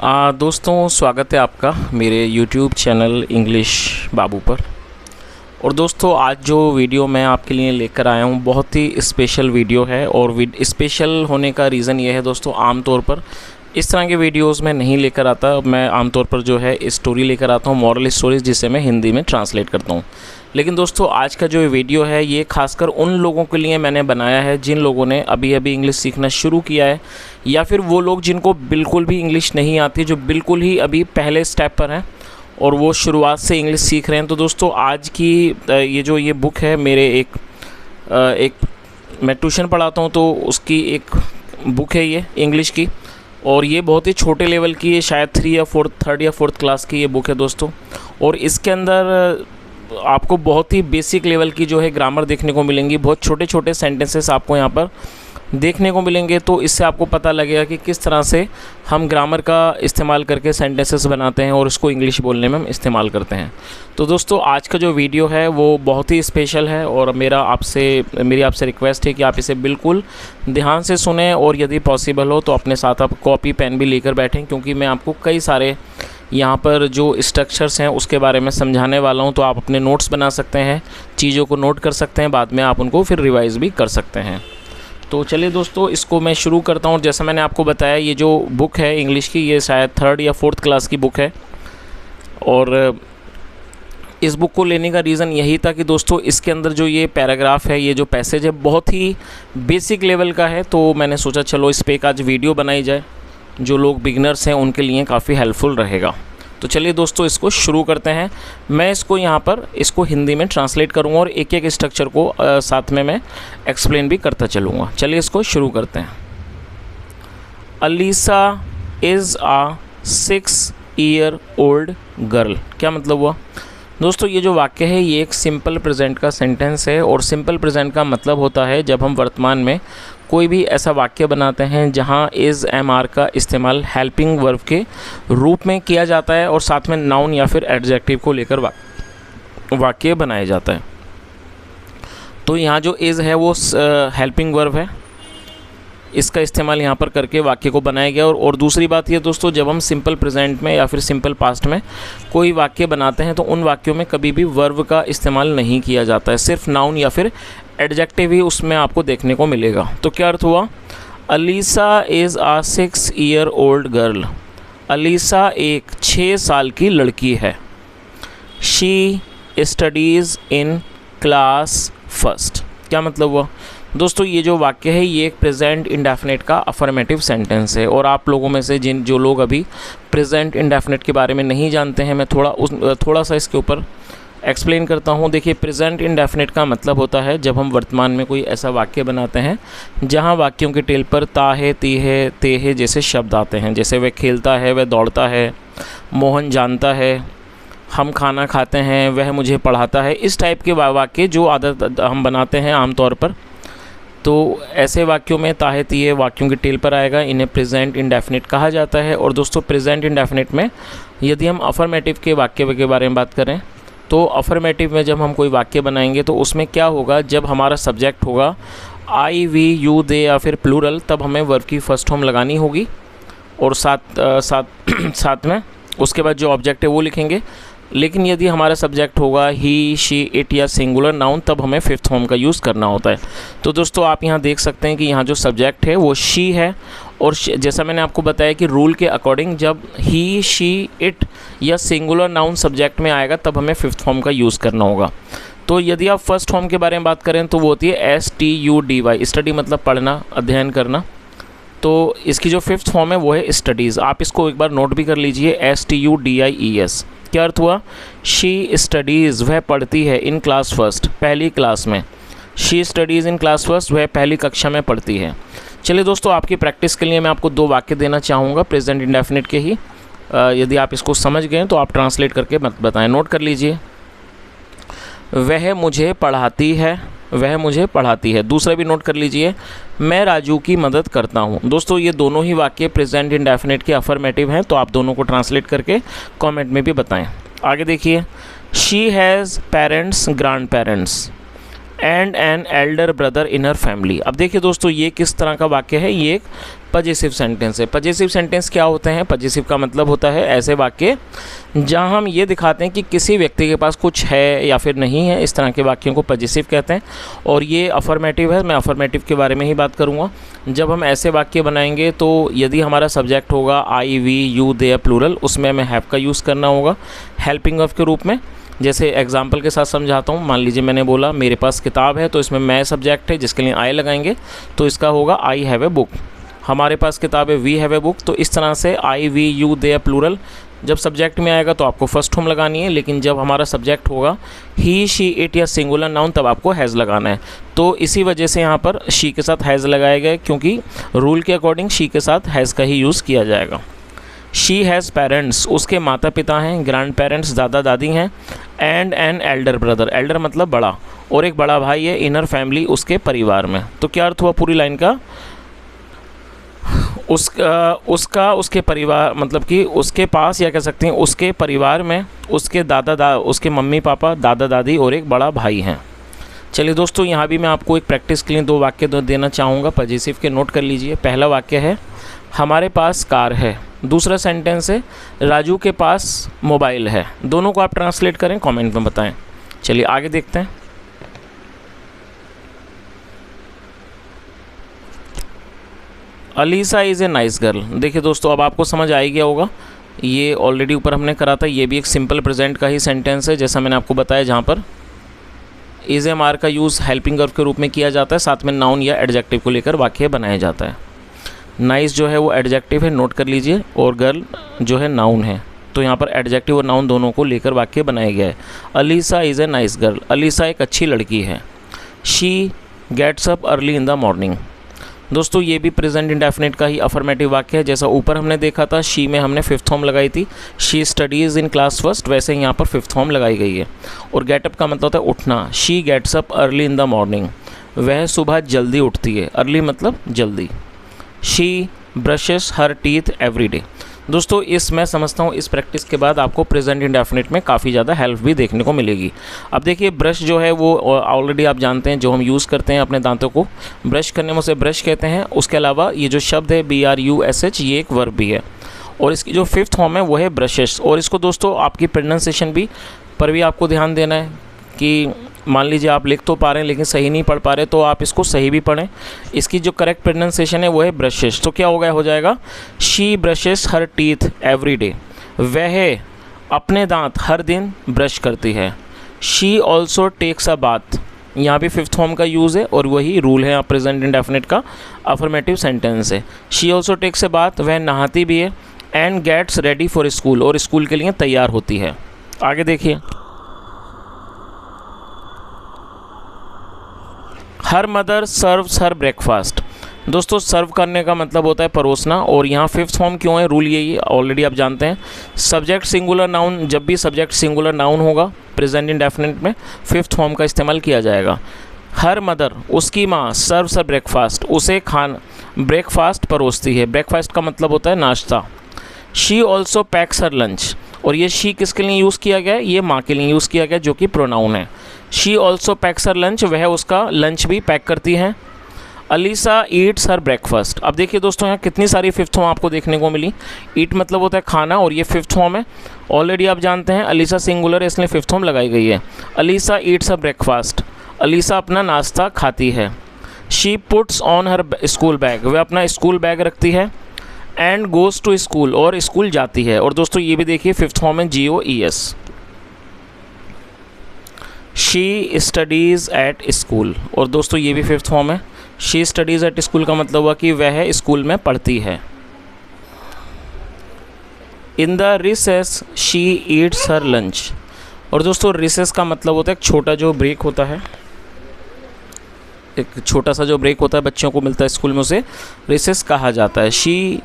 दोस्तों स्वागत है आपका मेरे YouTube चैनल इंग्लिश बाबू पर। और दोस्तों आज जो वीडियो मैं आपके लिए लेकर आया हूँ बहुत ही स्पेशल वीडियो है। और स्पेशल होने का रीज़न ये है दोस्तों, आमतौर पर इस तरह के वीडियोस में नहीं लेकर आता। मैं आमतौर पर जो है स्टोरी लेकर आता हूँ, मॉरल स्टोरीज़, जिसे मैं हिंदी में ट्रांसलेट करता हूँ। लेकिन दोस्तों आज का जो वीडियो है ये खासकर उन लोगों के लिए मैंने बनाया है जिन लोगों ने अभी अभी इंग्लिश सीखना शुरू किया है, या फिर वो लोग जिनको बिल्कुल भी इंग्लिश नहीं आती, जो बिल्कुल ही अभी पहले स्टेप पर हैं और वो शुरुआत से इंग्लिश सीख रहे हैं। तो दोस्तों आज की ये बुक है, मेरे एक मैं ट्यूशन पढ़ाता हूँ तो उसकी एक बुक है ये इंग्लिश की, और ये बहुत ही छोटे लेवल की है, शायद थर्ड या फोर्थ क्लास की ये बुक है दोस्तों। और इसके अंदर आपको बहुत ही बेसिक लेवल की जो है ग्रामर देखने को मिलेंगी, बहुत छोटे छोटे सेंटेंसेस आपको यहाँ पर देखने को मिलेंगे। तो इससे आपको पता लगेगा कि किस तरह से हम ग्रामर का इस्तेमाल करके सेंटेंसेस बनाते हैं और उसको इंग्लिश बोलने में हम इस्तेमाल करते हैं। तो दोस्तों आज का जो वीडियो है वो बहुत ही स्पेशल है और मेरी आपसे रिक्वेस्ट है कि आप इसे बिल्कुल ध्यान से सुने, और यदि पॉसिबल हो तो अपने साथ आप कॉपी पेन भी लेकर बैठें, क्योंकि मैं आपको कई सारे यहाँ पर जो स्ट्रक्चर्स हैं उसके बारे में समझाने वाला हूँ। तो आप अपने नोट्स बना सकते हैं, चीज़ों को नोट कर सकते हैं, बाद में आप उनको फिर रिवाइज़ भी कर सकते हैं। तो चलिए दोस्तों इसको मैं शुरू करता हूँ। जैसा मैंने आपको बताया ये जो बुक है इंग्लिश की, ये शायद थर्ड या फोर्थ क्लास की बुक है। और इस बुक को लेने का रीज़न यही था कि दोस्तों इसके अंदर जो ये पैराग्राफ है, ये जो पैसेज है, बहुत ही बेसिक लेवल का है। तो मैंने सोचा चलो इस पर एक आज वीडियो बनाई जाए, जो लोग बिगनर्स हैं उनके लिए काफ़ी हेल्पफुल रहेगा। तो चलिए दोस्तों इसको शुरू करते हैं। मैं इसको हिंदी में ट्रांसलेट करूंगा और एक एक स्ट्रक्चर को साथ में मैं एक्सप्लेन भी करता चलूँगा। चलिए इसको शुरू करते हैं। Alisa is a 6-year-old girl. क्या मतलब हुआ दोस्तों? ये जो वाक्य है ये एक सिंपल प्रेजेंट का सेंटेंस है, और सिंपल प्रेजेंट का मतलब होता है जब हम वर्तमान में कोई भी ऐसा वाक्य बनाते हैं जहां इज़ एम आर का इस्तेमाल हेल्पिंग वर्ब के रूप में किया जाता है और साथ में नाउन या फिर एडजेक्टिव को लेकर वाक्य बनाया जाता है। तो यहाँ जो इज़ है वो हेल्पिंग वर्ब है, इसका इस्तेमाल यहाँ पर करके वाक्य को बनाया गया। और दूसरी बात ये दोस्तों, जब हम सिंपल प्रेजेंट में या फिर सिंपल पास्ट में कोई वाक्य बनाते हैं तो उन वाक्यों में कभी भी वर्ब का इस्तेमाल नहीं किया जाता है, सिर्फ नाउन या फिर एडजेक्टिव ही उसमें आपको देखने को मिलेगा। तो क्या अर्थ हुआ? Alisa is a 6-year-old girl. Alisa एक 6 साल की लड़की है। She studies in class first. क्या मतलब हुआ दोस्तों? ये जो वाक्य है ये एक प्रेजेंट इंडेफिनिट का अफर्मेटिव सेंटेंस है। और आप लोगों में से जो लोग अभी प्रेजेंट इंडेफिनिट के बारे में नहीं जानते हैं, मैं थोड़ा सा इसके ऊपर एक्सप्लेन करता हूँ। देखिए, प्रेजेंट इंडेफिनिट का मतलब होता है जब हम वर्तमान में कोई ऐसा वाक्य बनाते हैं जहाँ वाक्यों के टेल पर ता है, ती है, ते है जैसे शब्द आते हैं। जैसे वह खेलता है, वह दौड़ता है, मोहन जानता है, हम खाना खाते हैं, वह मुझे पढ़ाता है। इस टाइप के वाक्य जो आदत हम बनाते हैं आमतौर पर, तो ऐसे वाक्यों में ताहे तीये वाक्यों के टेल पर आएगा, इन्हें प्रेजेंट इंडेफिनिट कहा जाता है। और दोस्तों प्रेजेंट इंडेफिनिट में यदि हम अफर्मेटिव के वाक्य के बारे में बात करें तो अफर्मेटिव में जब हम कोई वाक्य बनाएंगे तो उसमें क्या होगा, जब हमारा सब्जेक्ट होगा आई, वी, यू, दे या फिर प्लूरल, तब हमें वर्ब की फर्स्ट फॉर्म लगानी होगी और साथ में उसके बाद जो ऑब्जेक्ट है वो लिखेंगे। लेकिन यदि हमारा सब्जेक्ट होगा ही, शी, इट या सिंगुलर नाउन, तब हमें फिफ्थ फॉर्म का यूज़ करना होता है। तो दोस्तों आप यहाँ देख सकते हैं कि यहाँ जो सब्जेक्ट है वो शी है, और जैसा मैंने आपको बताया कि रूल के अकॉर्डिंग जब ही, शी, इट या सिंगुलर नाउन सब्जेक्ट में आएगा तब हमें फिफ्थ फॉर्म का यूज़ करना होगा। तो यदि आप फर्स्ट फॉर्म के बारे में बात करें तो वो होती है STUDY। स्टडी मतलब पढ़ना, अध्ययन करना। तो इसकी जो फिफ्थ फॉर्म है वो है स्टडीज़। आप इसको एक बार नोट भी कर लीजिए, STUDIES। क्या अर्थ हुआ? शी स्टडीज़, वह पढ़ती है, इन क्लास फर्स्ट, पहली क्लास में। She studies in class first, वह पहली कक्षा में पढ़ती है। चलिए दोस्तों आपकी प्रैक्टिस के लिए मैं आपको 2 वाक्य देना चाहूँगा प्रेजेंट इंडेफिनिट के ही। यदि आप इसको समझ गए तो आप ट्रांसलेट करके बताएं। नोट कर लीजिए, वह मुझे पढ़ाती है, वह मुझे पढ़ाती है। दूसरा भी नोट कर लीजिए, मैं राजू की मदद करता हूँ। दोस्तों ये दोनों ही वाक्य प्रेजेंट इंडेफिनिट के अफर्मेटिव हैं, तो आप दोनों को ट्रांसलेट करके कमेंट में भी बताएं। आगे देखिए, she has parents, grand parents, and an elder brother in her family. अब देखिए दोस्तों, ये किस तरह का वाक्य है, ये एक पजेसिव सेंटेंस है। पजेसिव सेंटेंस क्या होते हैं? पजेसिव का मतलब होता है ऐसे वाक्य जहां हम ये दिखाते हैं कि किसी व्यक्ति के पास कुछ है या फिर नहीं है, इस तरह के वाक्यों को पजेसिव कहते हैं। और ये अफर्मेटिव है, मैं अफर्मेटिव के बारे में ही बात करूँगा। जब हम ऐसे वाक्य बनाएंगे तो यदि हमारा सब्जेक्ट होगा आई, वी, यू, दे प्लूरल, उसमें हमें हैव का यूज़ करना होगा हेल्पिंग ऑफ के रूप में। जैसे एग्जाम्पल के साथ समझाता हूँ। मान लीजिए मैंने बोला मेरे पास किताब है, तो इसमें मैं सब्जेक्ट है जिसके लिए आई लगाएंगे, तो इसका होगा आई हैव ए बुक। हमारे पास किताब है, वी हैव ए बुक। तो इस तरह से आई, वी, यू, दे प्लूरल जब सब्जेक्ट में आएगा तो आपको फर्स्ट फॉर्म लगानी है, लेकिन जब हमारा सब्जेक्ट होगा ही, शी, इट या सिंगुलर नाउन, तब आपको हैज़ लगाना है। तो इसी वजह से यहाँ पर शी के साथ हैज़ लगाया गया, क्योंकि रूल के अकॉर्डिंग शी के साथ हैज़ का ही यूज़ किया जाएगा। शी हैज़ पेरेंट्स, उसके माता पिता हैं, ग्रैंड पेरेंट्स दादा दादी हैं, and an elder brother, Elder मतलब बड़ा, और एक बड़ा भाई है, इनर फैमिली उसके परिवार में। तो क्या अर्थ हुआ पूरी लाइन का? उसके परिवार मतलब कि उसके पास, या कह सकते हैं उसके परिवार में उसके उसके मम्मी पापा, दादा दादी और एक बड़ा भाई हैं। चलिए दोस्तों, यहाँ भी मैं आपको एक प्रैक्टिस के लिए 2 वाक्य देना चाहूँगा पजेसिव के, नोट कर लीजिए। पहला वाक्य है हमारे पास कार है। दूसरा सेंटेंस है राजू के पास मोबाइल है। दोनों को आप ट्रांसलेट करें, कमेंट में बताएं। चलिए आगे देखते हैं। Alisa is a nice girl. देखिए दोस्तों, अब आपको समझ आ ही गया होगा, ये ऑलरेडी ऊपर हमने करा था। ये भी एक सिंपल प्रेजेंट का ही सेंटेंस है, जैसा मैंने आपको बताया, जहाँ पर इज़ एम आर का यूज़ हेल्पिंग वर्ब के रूप में किया जाता है, साथ में नाउन या एडजेक्टिव को लेकर वाक्य बनाया जाता है। नाइस जो है वो एडजेक्टिव है, नोट कर लीजिए, और गर्ल जो है नाउन है। तो यहाँ पर एडजेक्टिव और नाउन दोनों को लेकर वाक्य बनाया गया है। Alisa is a nice girl, Alisa एक अच्छी लड़की है। She gets up early in the morning. दोस्तों, ये भी प्रेजेंट इंडेफिनिट का ही अफर्मेटिव वाक्य है। जैसा ऊपर हमने देखा था, शी में हमने 5th फॉर्म लगाई थी, she studies in class first, वैसे ही यहाँ पर 5th फॉर्म लगाई गई है। और गेटअप का मतलब होता है उठना। She gets up early in the morning, वह सुबह जल्दी उठती है। अर्ली मतलब जल्दी। She brushes her teeth every day. दोस्तों, मैं समझता हूँ इस प्रैक्टिस के बाद आपको प्रेजेंट इंडेफिनिट में काफ़ी ज़्यादा हेल्प भी देखने को मिलेगी। अब देखिए, ब्रश जो है वो ऑलरेडी आप जानते हैं, जो हम यूज़ करते हैं अपने दांतों को ब्रश करने में, उसे ब्रश कहते हैं। उसके अलावा ये जो शब्द है BRUSH, ये एक वर्ब भी है, और इसकी जो 5th फॉर्म है वो है ब्रशेस। और इसको दोस्तों आपकी प्रोनाउंसिएशन भी पर भी आपको ध्यान देना है कि मान लीजिए आप लिख तो पा रहे हैं लेकिन सही नहीं पढ़ पा रहे, तो आप इसको सही भी पढ़ें। इसकी जो करेक्ट प्रोनाउंसिएशन है वो है ब्रशेस। तो क्या हो जाएगा she brushes her teeth every day, वह अपने दांत हर दिन ब्रश करती है। She also takes a bath, यहाँ भी 5th फॉर्म का यूज़ है, और वही रूल है प्रेजेंट इंडेफिनिट का, अफर्मेटिव सेंटेंस है। She also takes a bath, वह नहाती भी है। And gets ready for school, और स्कूल के लिए तैयार होती है। आगे देखिए, her mother serves her breakfast. दोस्तों, सर्व करने का मतलब होता है परोसना, और यहाँ 5th फॉर्म क्यों है, रूल यही ऑलरेडी आप जानते हैं। सब्जेक्ट सिंगुलर नाउन, जब भी सब्जेक्ट सिंगुलर नाउन होगा प्रेजेंट इंडेफिनिट में 5th फॉर्म का इस्तेमाल किया जाएगा। हर मदर, उसकी माँ, सर्व्स हर ब्रेकफास्ट, उसे ब्रेकफास्ट परोसती है। ब्रेकफास्ट का मतलब होता है नाश्ता। She also packs her lunch, और ये शी किसके लिए यूज़ किया गया है, ये माँ के लिए यूज़ किया गया, जो कि प्रोनाउन है। She also packs her lunch, वह उसका लंच भी पैक करती है। Alisa eats her breakfast. अब देखिए दोस्तों, यहाँ कितनी सारी 5th फॉर्म आपको देखने को मिली। ईट मतलब होता है खाना, और ये 5th फॉर्म है, ऑलरेडी आप जानते हैं। अलीसा सिंगुलर है, इसलिए 5th फॉर्म लगाई गई है। Alisa eats her breakfast, Alisa अपना नाश्ता खाती है। She puts on her school bag, वह अपना स्कूल बैग रखती है। एंड गोज़ टू स्कूल, और स्कूल जाती है। और दोस्तों, ये भी देखिए 5th फॉर्म है, GOES। She studies at school, और दोस्तों ये भी 5th फॉर्म है। शी स्टडीज़ एट स्कूल का मतलब हुआ कि वह स्कूल में पढ़ती है। In the recess she Yeats her lunch, और दोस्तों रिसेस का मतलब होता है एक छोटा जो ब्रेक होता है, एक छोटा सा जो ब्रेक होता है बच्चों को मिलता है स्कूल में, उसे रिसेस कहा जाता है। शी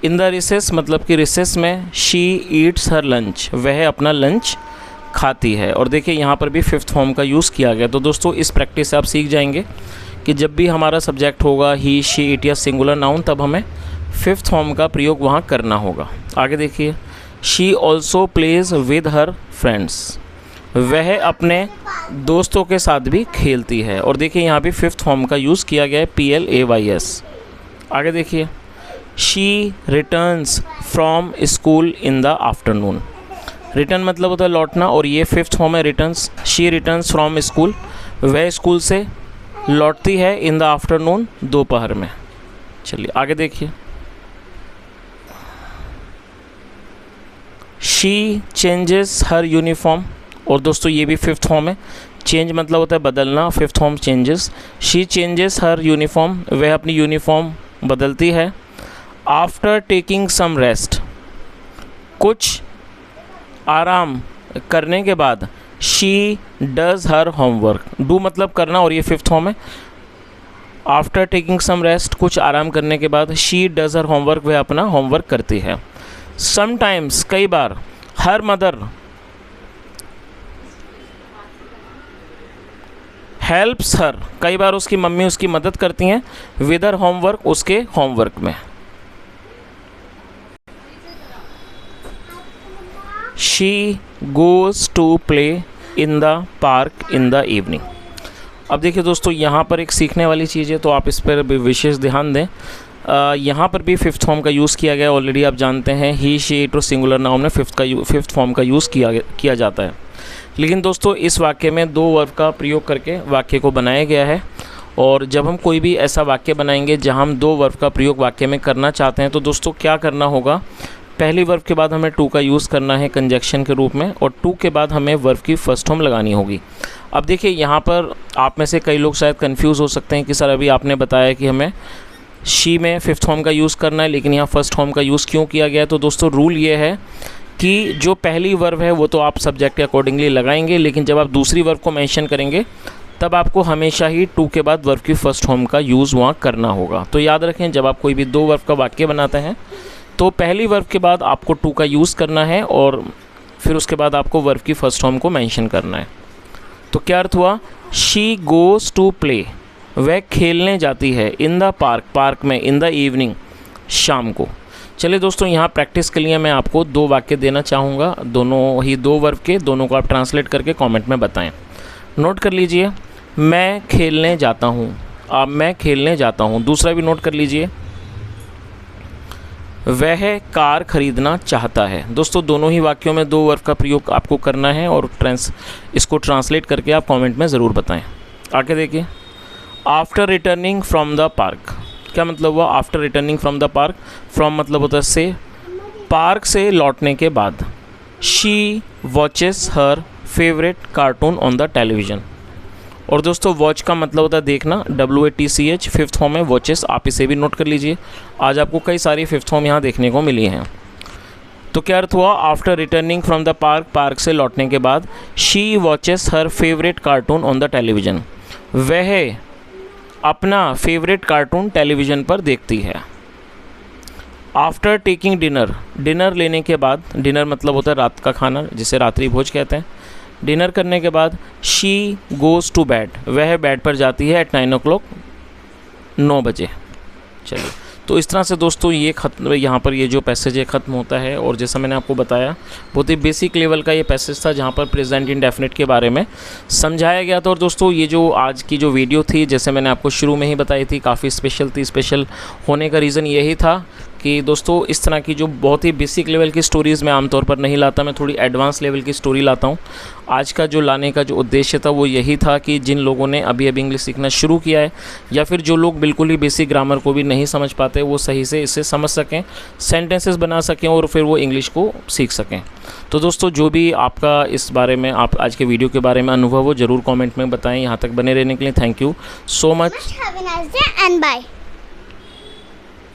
इन द रिसेस मतलब कि रिसेस में शी ईट्स हर लंच, वह अपना लंच खाती है। और देखिए यहाँ पर भी 5th फॉर्म का यूज़ किया गया। तो दोस्तों, इस प्रैक्टिस से आप सीख जाएंगे कि जब भी हमारा सब्जेक्ट होगा ही, शी, इट या सिंगुलर नाउन, तब हमें 5th फॉर्म का प्रयोग वहाँ करना होगा। आगे देखिए, she also plays with her friends, वह अपने दोस्तों के साथ भी खेलती है। और देखिए यहाँ पे फिफ्थ फॉर्म का यूज़ किया गया है, PLAYS। आगे देखिए, she returns from school in the afternoon. Return मतलब होता है लौटना, और ये फिफ्थ फॉर्म है returns. She returns from school, वह स्कूल से लौटती है, इन द आफ्टरनून दोपहर में। चलिए आगे देखिए, शी चेंजेस हर यूनिफॉर्म। और दोस्तों ये भी फिफ्थ फॉर्म है। चेंज मतलब होता है बदलना, fifth form changes. She changes her uniform, वह अपनी यूनिफॉर्म बदलती है। आफ्टर टेकिंग सम रेस्ट, कुछ आराम करने के बाद, she does her homework. Do मतलब करना, और ये फिफ्थ फॉर्म है। आफ्टर टेकिंग सम रेस्ट, कुछ आराम करने के बाद, शी डज़ हर होमवर्क, वह अपना होमवर्क करती है। समटाइम्स कई बार, हर मदर हेल्प्स हर, कई बार उसकी मम्मी उसकी मदद करती हैं, विद हर होमवर्क, उसके होमवर्क में। She goes to play in the park in the evening. अब देखिए दोस्तों, यहाँ पर एक सीखने वाली चीज़ है, तो आप इस पर भी विशेष ध्यान दें। यहाँ पर भी फिफ्थ फॉर्म का यूज़ किया गया, ऑलरेडी आप जानते हैं, ही शी इट और सिंगुलर नाउन में फिफ्थ फॉर्म का यूज़ किया जाता है। लेकिन दोस्तों इस वाक्य में दो वर्ब का प्रयोग करके वाक्य को बनाया गया है। और जब हम कोई भी ऐसा वाक्य बनाएंगे जहाँ हम दो वर्ब का प्रयोग वाक्य में करना चाहते हैं, तो दोस्तों क्या करना होगा, पहली वर्ब के बाद हमें टू का यूज़ करना है कंजक्शन के रूप में, और टू के बाद हमें वर्ब की फर्स्ट फॉर्म लगानी होगी। अब देखिए यहाँ पर आप में से कई लोग शायद कंफ्यूज हो सकते हैं कि सर अभी आपने बताया कि हमें शी में फिफ्थ फॉर्म का यूज़ करना है, लेकिन यहाँ फर्स्ट फॉर्म का यूज़ क्यों किया गया है। तो दोस्तों रूल ये है कि जो पहली वर्ब है वो तो आप सब्जेक्ट के अकॉर्डिंगली लगाएंगे, लेकिन जब आप दूसरी वर्ब को मेंशन करेंगे तब आपको हमेशा ही टू के बाद वर्ब की फर्स्ट फॉर्म का यूज़ वहाँ करना होगा। तो याद रखें, जब आप कोई भी दो वर्ब का वाक्य बनाते हैं तो पहली वर्ब के बाद आपको टू का यूज़ करना है, और फिर उसके बाद आपको वर्ब की फर्स्ट फॉर्म को मेंशन करना है। तो क्या अर्थ हुआ, शी गोज़ टू प्ले, वह खेलने जाती है, इन द पार्क, पार्क में, इन द इवनिंग, शाम को। चलिए दोस्तों, यहाँ प्रैक्टिस के लिए मैं आपको दो वाक्य देना चाहूँगा, दोनों ही दो वर्ब के, दोनों को आप ट्रांसलेट करके कमेंट में बताएं। नोट कर लीजिए, मैं खेलने जाता हूँ। अब मैं खेलने जाता हूँ। दूसरा भी नोट कर लीजिए, वह कार खरीदना चाहता है। दोस्तों दोनों ही वाक्यों में दो वर्ब का प्रयोग आपको करना है, और इसको ट्रांसलेट करके आप कमेंट में ज़रूर बताएं। आगे देखिए, after returning from the park, क्या मतलब हुआ, after returning from the park, from मतलब होता है से, पार्क से लौटने के बाद, she watches her favourite cartoon on the television. और दोस्तों वॉच का मतलब होता है देखना, WATCH, फिफ्थ फॉर्म है वॉचेस, आप इसे भी नोट कर लीजिए। आज आपको कई सारी फिफ्थ फॉर्म यहाँ देखने को मिली हैं। तो क्या अर्थ हुआ, after returning from the park, park से लौटने के बाद, she watches her favourite cartoon on the television, वह अपना फेवरेट कार्टून टेलीविज़न पर देखती है। आफ्टर टेकिंग डिनर, डिनर लेने के बाद, डिनर मतलब होता है रात का खाना, जिसे रात्रि भोज कहते हैं। डिनर करने के बाद, शी गोज़ टू बेड, वह बेड पर जाती है, एट 9 o'clock, 9 बजे। चलिए, तो इस तरह से दोस्तों ये ख़त्म, यहाँ पर ये जो पैसेज है ख़त्म होता है। और जैसा मैंने आपको बताया, बहुत ही बेसिक लेवल का ये पैसेज था, जहाँ पर प्रेजेंट इंडेफिनिट के बारे में समझाया गया था। और दोस्तों ये जो आज की जो वीडियो थी, जैसे मैंने आपको शुरू में ही बताई थी, काफ़ी स्पेशल थी। स्पेशल होने का रीज़न यही था कि दोस्तों इस तरह की जो बहुत ही बेसिक लेवल की स्टोरीज़ मैं आमतौर पर नहीं लाता, मैं थोड़ी एडवांस लेवल की स्टोरी लाता हूँ। आज का जो लाने का जो उद्देश्य था वो यही था कि जिन लोगों ने अभी अभी इंग्लिश सीखना शुरू किया है, या फिर जो लोग बिल्कुल ही बेसिक ग्रामर को भी नहीं समझ पाते, वो सही से इसे समझ सकें, सेंटेंसेस बना सकें, और फिर वो इंग्लिश को सीख सकें। तो दोस्तों जो भी आपका इस बारे में, आप आज के वीडियो के बारे में अनुभव हो, ज़रूर कमेंट में बताएं। यहाँ तक बने रहने के लिए thank you so much. Have a nice day and bye.